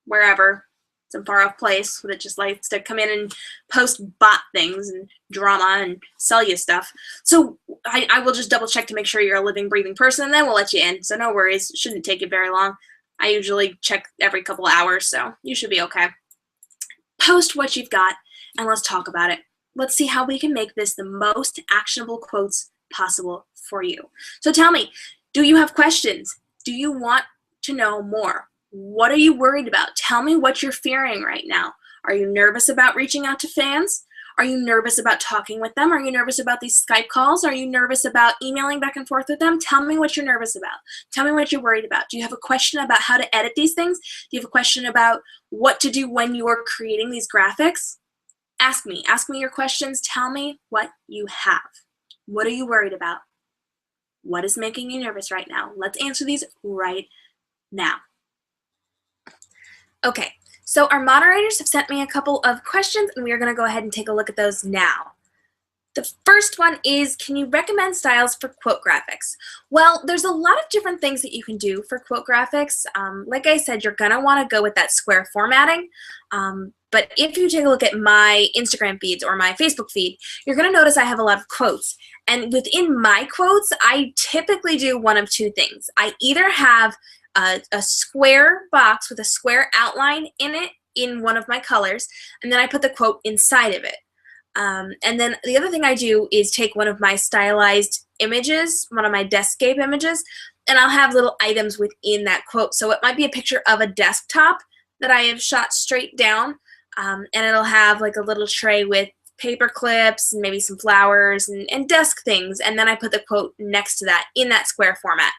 wherever, some far off place that just likes to come in and post bot things and drama and sell you stuff. So I will just double check to make sure you're a living, breathing person, and then we'll let you in. So no worries. It shouldn't take you very long. I usually check every couple of hours, so you should be okay. Post what you've got, and let's talk about it. Let's see how we can make this the most actionable quotes possible for you. So tell me, do you have questions? Do you want to know more? What are you worried about? Tell me what you're fearing right now. Are you nervous about reaching out to fans? Are you nervous about talking with them? Are you nervous about these Skype calls? Are you nervous about emailing back and forth with them? Tell me what you're nervous about. Tell me what you're worried about. Do you have a question about how to edit these things? Do you have a question about what to do when you're creating these graphics? Ask me. Ask me your questions. Tell me what you have. What are you worried about? What is making you nervous right now? Let's answer these right now. Okay. So our moderators have sent me a couple of questions, and we are going to go ahead and take a look at those now. The first one is, can you recommend styles for quote graphics? Well, there's a lot of different things that you can do for quote graphics. Like I said, you're going to want to go with that square formatting. But if you take a look at my Instagram feeds or my Facebook feed, you're going to notice I have a lot of quotes. And within my quotes, I typically do one of two things. I either have a square box with a square outline in it in one of my colors, and then I put the quote inside of it. And then the other thing I do is take one of my stylized images, one of my Deskscape images, and I'll have little items within that quote. So it might be a picture of a desktop that I have shot straight down, and it'll have like a little tray with paper clips and maybe some flowers and desk things, and then I put the quote next to that in that square format.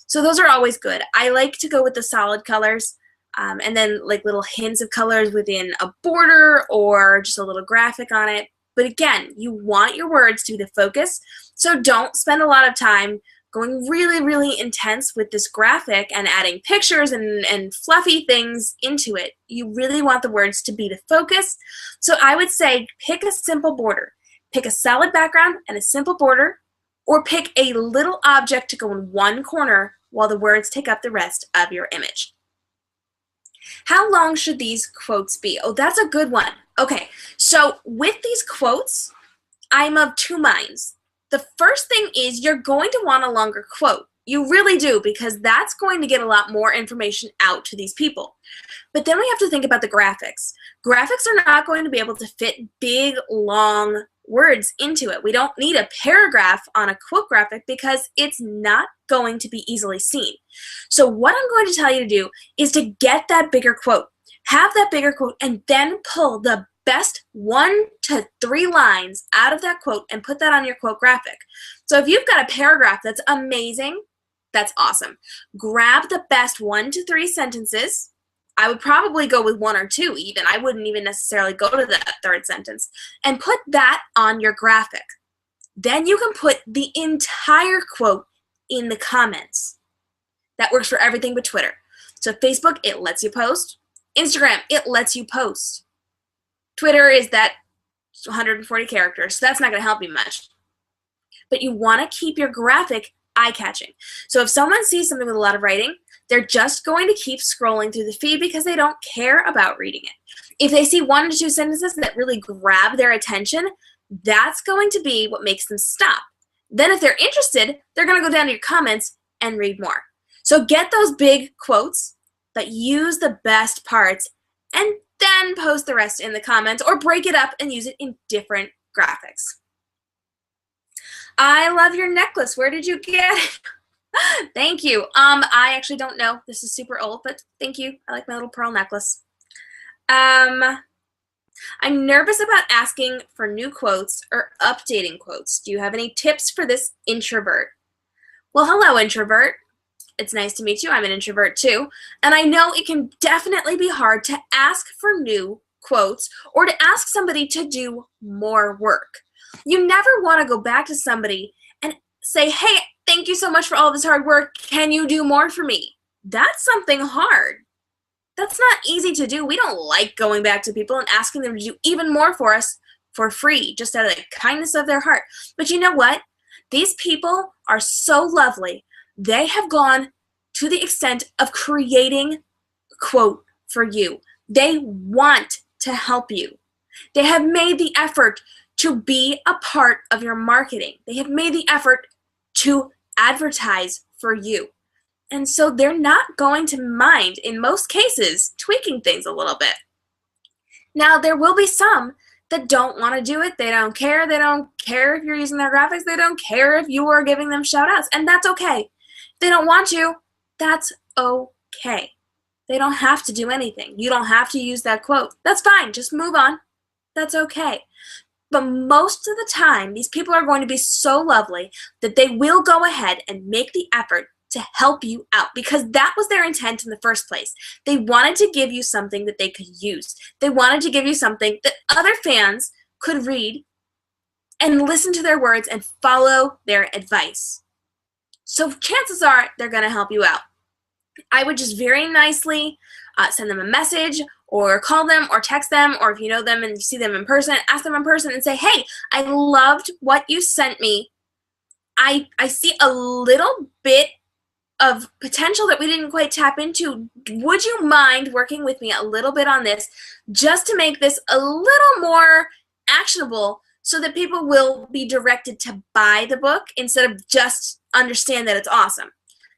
So those are always good. I like to go with the solid colors, and then like little hints of colors within a border or just a little graphic on it. But again, you want your words to be the focus, so don't spend a lot of time going really, really intense with this graphic and adding pictures and fluffy things into it. You really want the words to be the focus. So I would say pick a simple border. Pick a solid background and a simple border, or pick a little object to go in one corner while the words take up the rest of your image. How long should these quotes be? Oh, that's a good one. Okay, so with these quotes, I'm of two minds. The first thing is you're going to want a longer quote. You really do, because that's going to get a lot more information out to these people. But then we have to think about the graphics. Graphics are not going to be able to fit big, long words into it. We don't need a paragraph on a quote graphic because it's not going to be easily seen. So what I'm going to tell you to do is to get that bigger quote. Have that bigger quote and then pull the best 1 to 3 lines out of that quote and put that on your quote graphic. So if you've got a paragraph that's amazing, that's awesome. Grab the best 1 to 3 sentences. I would probably go with 1 or 2 even. I wouldn't even necessarily go to the third sentence. And put that on your graphic. Then you can put the entire quote in the comments. That works for everything but Twitter. So Facebook, it lets you post. Instagram, it lets you post. Twitter is that 140 characters, so that's not going to help you much. But you want to keep your graphic eye-catching. So if someone sees something with a lot of writing, they're just going to keep scrolling through the feed because they don't care about reading it. If they see 1 to 2 sentences that really grab their attention, that's going to be what makes them stop. Then if they're interested, they're going to go down to your comments and read more. So get those big quotes, but use the best parts and then post the rest in the comments or break it up and use it in different graphics. I love your necklace. Where did you get it? Thank you. I actually don't know. This is super old, but thank you. I like my little pearl necklace. I'm nervous about asking for new quotes or updating quotes. Do you have any tips for this introvert? Well, hello, introvert. It's nice to meet you. I'm an introvert too. And I know it can definitely be hard to ask for new quotes or to ask somebody to do more work. You never want to go back to somebody and say, hey, thank you so much for all this hard work. Can you do more for me? That's something hard. That's not easy to do. We don't like going back to people and asking them to do even more for us for free, just out of the kindness of their heart. But you know what? These people are so lovely. They have gone to the extent of creating a quote for you. They want to help you. They have made the effort to be a part of your marketing. They have made the effort to advertise for you. And so they're not going to mind, in most cases, tweaking things a little bit. Now, there will be some that don't want to do it. They don't care. They don't care if you're using their graphics. They don't care if you are giving them shout outs. And that's okay. If they don't want to, that's okay. They don't have to do anything. You don't have to use that quote. That's fine. Just move on. That's okay. But most of the time, these people are going to be so lovely that they will go ahead and make the effort to help you out, because that was their intent in the first place. They wanted to give you something that they could use. They wanted to give you something that other fans could read and listen to their words and follow their advice. So chances are they're going to help you out. I would just very nicely send them a message or call them or text them, or if you know them and you see them in person, ask them in person and say, hey, I loved what you sent me. I see a little bit of potential that we didn't quite tap into. Would you mind working with me a little bit on this just to make this a little more actionable so that people will be directed to buy the book instead of just understand that it's awesome?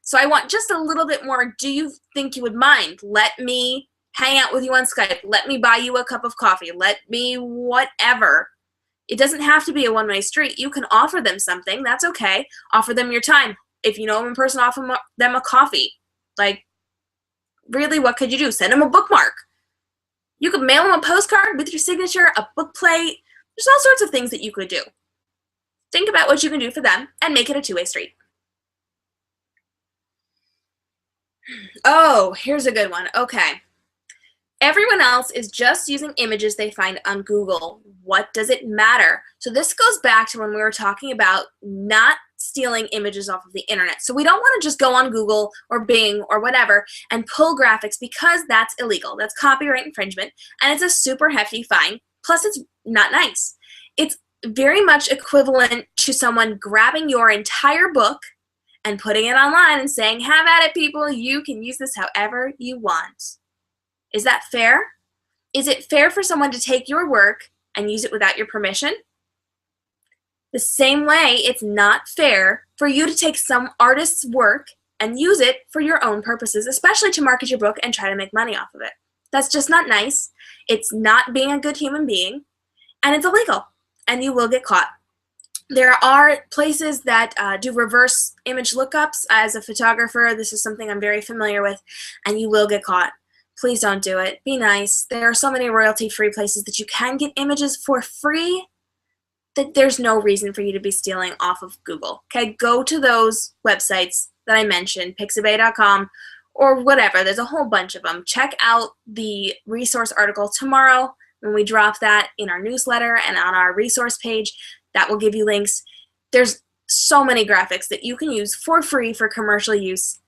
So I want just a little bit more. Do you think you would mind? Let me hang out with you on Skype. Let me buy you a cup of coffee. Let me whatever. It doesn't have to be a one-way street. You can offer them something. That's okay. Offer them your time. If you know them in person, offer them a coffee. Like, really, what could you do? Send them a bookmark. You could mail them a postcard with your signature, a book plate. There's all sorts of things that you could do. Think about what you can do for them and make it a two-way street. Oh, here's a good one. Okay. Everyone else is just using images they find on Google. What does it matter? So this goes back to when we were talking about not stealing images off of the internet. So we don't want to just go on Google or Bing or whatever and pull graphics, because that's illegal. That's copyright infringement, and it's a super hefty fine. Plus, it's not nice. It's very much equivalent to someone grabbing your entire book and putting it online and saying, have at it, people. You can use this however you want. Is that fair? Is it fair for someone to take your work and use it without your permission? The same way, it's not fair for you to take some artist's work and use it for your own purposes, especially to market your book and try to make money off of it. That's just not nice. It's not being a good human being, and it's illegal, and you will get caught. There are places that do reverse image lookups. As a photographer, this is something I'm very familiar with, and you will get caught. Please don't do it. Be nice. There are so many royalty-free places that you can get images for free that there's no reason for you to be stealing off of Google. Okay, go to those websites that I mentioned, pixabay.com or whatever. There's a whole bunch of them. Check out the resource article tomorrow when we drop that in our newsletter and on our resource page. That will give you links. There's so many graphics that you can use for free for commercial use.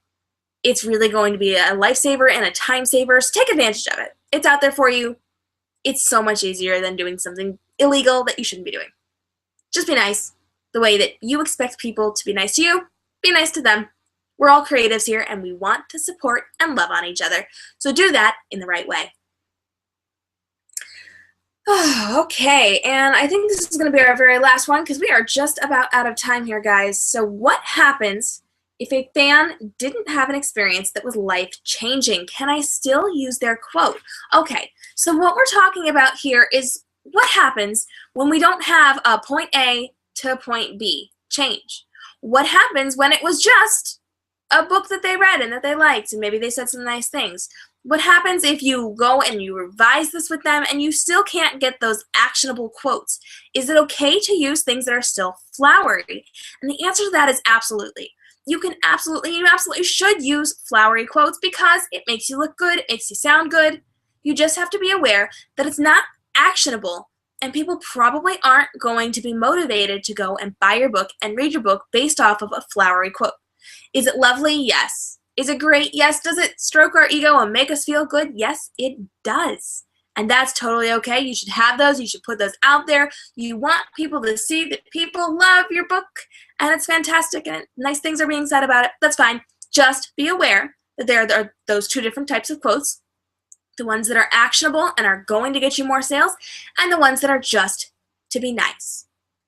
It's really going to be a lifesaver and a time saver, so take advantage of it. It's out there for you. It's so much easier than doing something illegal that you shouldn't be doing. Just be nice. The way that you expect people to be nice to you, be nice to them. We're all creatives here, and we want to support and love on each other. So do that in the right way. Okay, and I think this is going to be our very last one because we are just about out of time here, guys. So what happens if a fan didn't have an experience that was life-changing? Can I still use their quote? Okay, so what we're talking about here is what happens when we don't have a point A to point B change. What happens when it was just a book that they read and that they liked and maybe they said some nice things? What happens if you go and you revise this with them and you still can't get those actionable quotes? Is it okay to use things that are still flowery? And the answer to that is absolutely. You absolutely should use flowery quotes because it makes you look good, it makes you sound good. You just have to be aware that it's not actionable, and people probably aren't going to be motivated to go and buy your book and read your book based off of a flowery quote. Is it lovely? Yes. Is it great? Yes. Does it stroke our ego and make us feel good? Yes, it does. And that's totally okay. You should have those. You should put those out there. You want people to see that people love your book and it's fantastic and nice things are being said about it. That's fine. Just be aware that there are those two different types of quotes. The ones that are actionable and are going to get you more sales, and the ones that are just to be nice.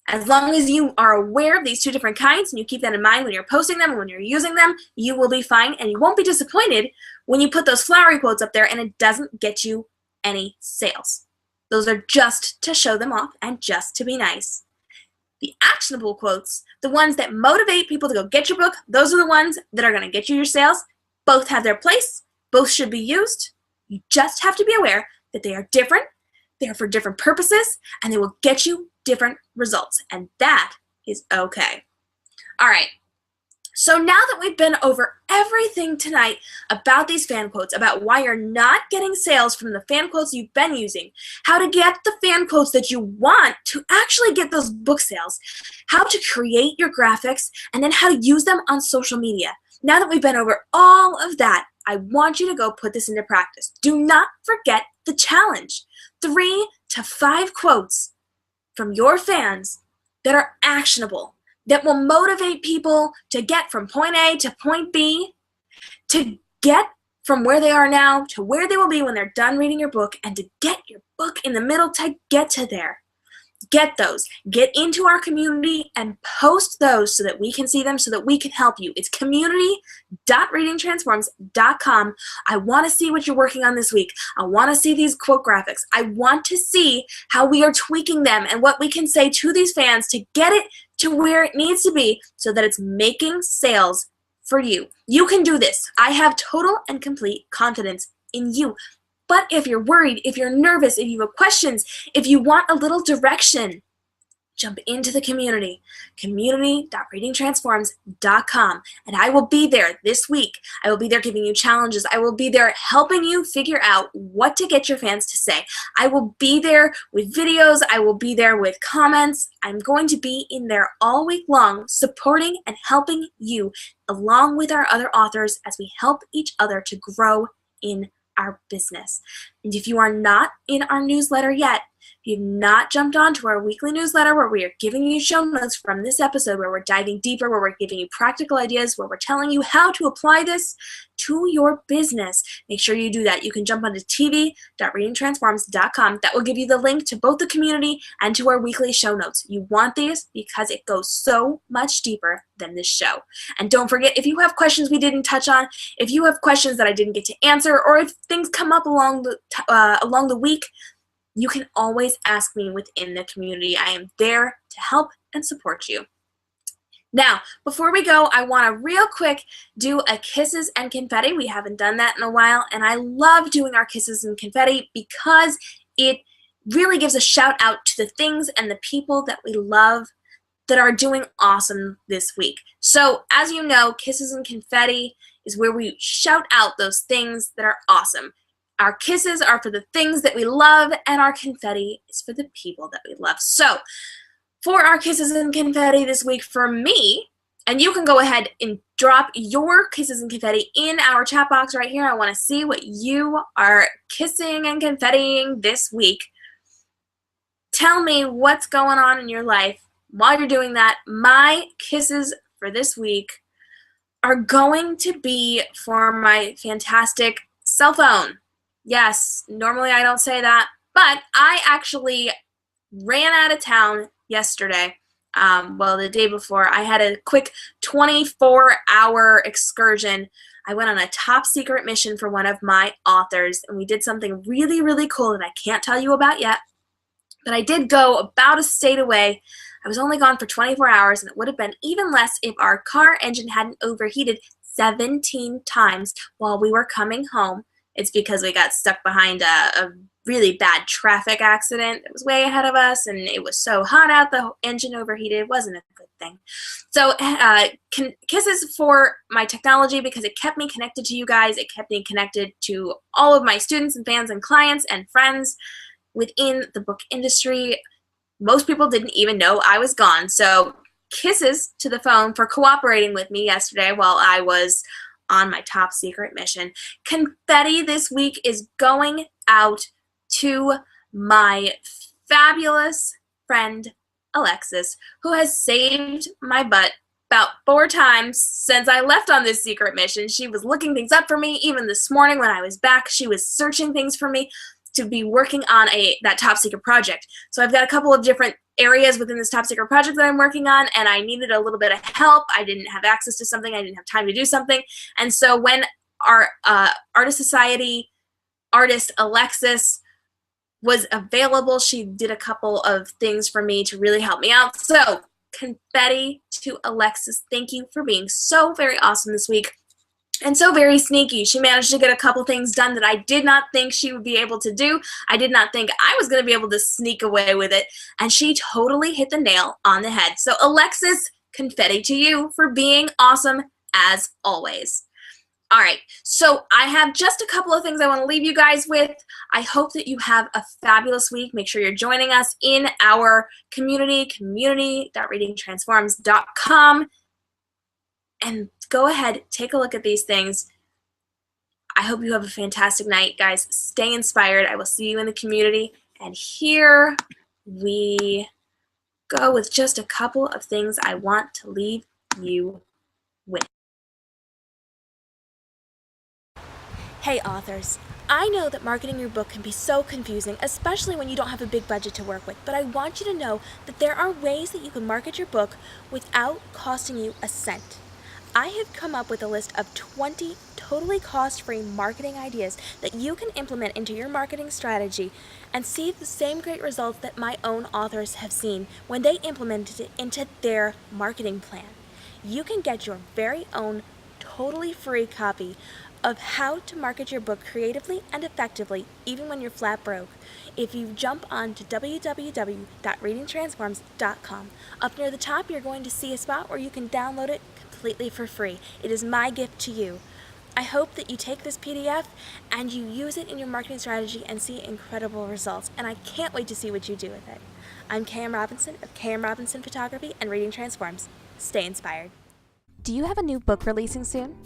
As long as you are aware of these two different kinds and you keep that in mind when you're posting them and when you're using them, you will be fine, and you won't be disappointed when you put those flowery quotes up there and it doesn't get you any sales. Those are just to show them off and just to be nice. The actionable quotes, the ones that motivate people to go get your book, those are the ones that are going to get you your sales. Both have their place. Both should be used. You just have to be aware that they are different, they are for different purposes, and they will get you different results, and that is okay. All right, so now that we've been over everything tonight about these fan quotes, about why you're not getting sales from the fan quotes you've been using, how to get the fan quotes that you want to actually get those book sales, how to create your graphics, and then how to use them on social media. Now that we've been over all of that, I want you to go put this into practice. Do not forget the challenge. 3 to 5 quotes from your fans that are actionable, that will motivate people to get from point A to point B, to get from where they are now to where they will be when they're done reading your book, and to get your book in the middle to get to there. Get those. Get into our community and post those so that we can see them, so that we can help you. It's community.readingtransforms.com. I want to see what you're working on this week. I want to see these quote graphics. I want to see how we are tweaking them and what we can say to these fans to get it to where it needs to be so that it's making sales for you. You can do this. I have total and complete confidence in you. But if you're worried, if you're nervous, if you have questions, if you want a little direction, jump into the community, community.readingtransforms.com, and I will be there this week. I will be there giving you challenges. I will be there helping you figure out what to get your fans to say. I will be there with videos. I will be there with comments. I'm going to be in there all week long supporting and helping you along with our other authors as we help each other to grow in our business. And if you are not in our newsletter yet, if you've not jumped onto our weekly newsletter where we are giving you show notes from this episode, where we're diving deeper, where we're giving you practical ideas, where we're telling you how to apply this to your business, make sure you do that. You can jump onto tv.readingtransforms.com. That will give you the link to both the community and to our weekly show notes. You want these because it goes so much deeper than this show. And don't forget, if you have questions we didn't touch on, if you have questions that I didn't get to answer, or if things come up along the week, you can always ask me within the community. I am there to help and support you. Now, before we go, I want to real quick do a kisses and confetti. We haven't done that in a while, and I love doing our kisses and confetti because it really gives a shout out to the things and the people that we love that are doing awesome this week. So, as you know, kisses and confetti is where we shout out those things that are awesome. Our kisses are for the things that we love, and our confetti is for the people that we love. So, for our kisses and confetti this week for me, and you can go ahead and drop your kisses and confetti in our chat box right here. I want to see what you are kissing and confettiing this week. Tell me what's going on in your life while you're doing that. My kisses for this week are going to be for my fantastic cell phone. Yes, normally I don't say that, but I actually ran out of town yesterday. The day before. I had a quick 24-hour excursion. I went on a top secret mission for one of my authors, and we did something really, really cool that I can't tell you about yet. But I did go about a state away. I was only gone for 24 hours, and it would have been even less if our car engine hadn't overheated 17 times while we were coming home. It's because we got stuck behind a really bad traffic accident that was way ahead of us, and it was so hot out, the engine overheated. It wasn't a good thing. So kisses for my technology, because it kept me connected to you guys. It kept me connected to all of my students and fans and clients and friends within the book industry. Most people didn't even know I was gone. So kisses to the phone for cooperating with me yesterday while I was on my top secret mission. Confetti this week is going out to my fabulous friend Alexis, who has saved my butt about 4 times since I left on this secret mission. She was looking things up for me. Even this morning when I was back, she was searching things for me to be working on that top secret project. So I've got a couple of different areas within this top secret project that I'm working on, and I needed a little bit of help. I didn't have access to something. I didn't have time to do something. And so when our Artist Society artist Alexis was available, she did a couple of things for me to really help me out. So confetti to Alexis. Thank you for being so very awesome this week. and so very sneaky. She managed to get a couple things done that I did not think she would be able to do. I did not think I was going to be able to sneak away with it, and she totally hit the nail on the head. So Alexis, confetti to you for being awesome as always. All right, so I have just a couple of things I want to leave you guys with. I hope that you have a fabulous week. Make sure you're joining us in our community.readingtransforms.com. And go ahead, take a look at these things. I hope you have a fantastic night, guys. Stay inspired. I will see you in the community. And here we go with just a couple of things I want to leave you with. Hey authors, I know that marketing your book can be so confusing, especially when you don't have a big budget to work with, but I want you to know that there are ways that you can market your book without costing you a cent. I have come up with a list of 20 totally cost-free marketing ideas that you can implement into your marketing strategy and see the same great results that my own authors have seen when they implemented it into their marketing plan. You can get your very own totally free copy of how to market your book creatively and effectively even when you're flat broke if you jump on to www.readingtransforms.com. Up near the top you're going to see a spot where you can download it completely for free. It is my gift to you. I hope that you take this PDF and you use it in your marketing strategy and see incredible results, and I can't wait to see what you do with it. I'm KM Robinson of KM Robinson Photography and Reading Transforms. Stay inspired. Do you have a new book releasing soon?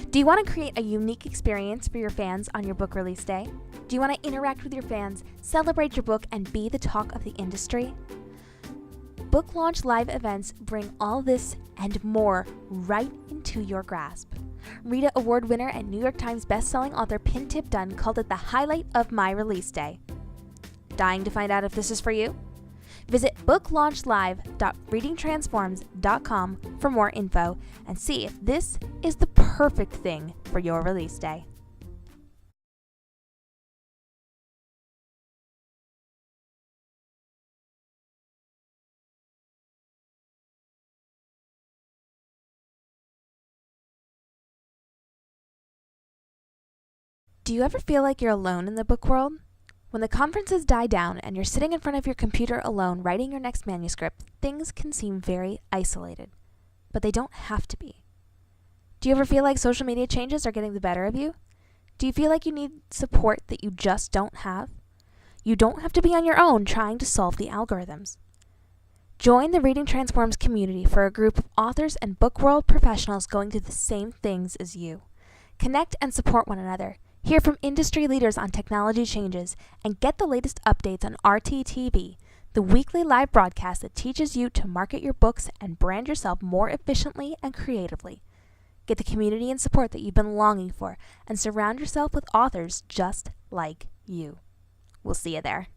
Do you want to create a unique experience for your fans on your book release day? Do you want to interact with your fans, celebrate your book, and be the talk of the industry? Book launch live events bring all this and more right into your grasp. Rita Award winner and New York Times bestselling author Pin Tip Dunn called it the highlight of my release day. Dying to find out if this is for you? Visit booklaunchlive.readingtransforms.com for more info and see if this is the perfect thing for your release day. Do you ever feel like you're alone in the book world? When the conferences die down and you're sitting in front of your computer alone writing your next manuscript, things can seem very isolated. But they don't have to be. Do you ever feel like social media changes are getting the better of you? Do you feel like you need support that you just don't have? You don't have to be on your own trying to solve the algorithms. Join the Reading Transforms community for a group of authors and book world professionals going through the same things as you. Connect and support one another. Hear from industry leaders on technology changes, and get the latest updates on RTTV, the weekly live broadcast that teaches you to market your books and brand yourself more efficiently and creatively. Get the community and support that you've been longing for, and surround yourself with authors just like you. We'll see you there.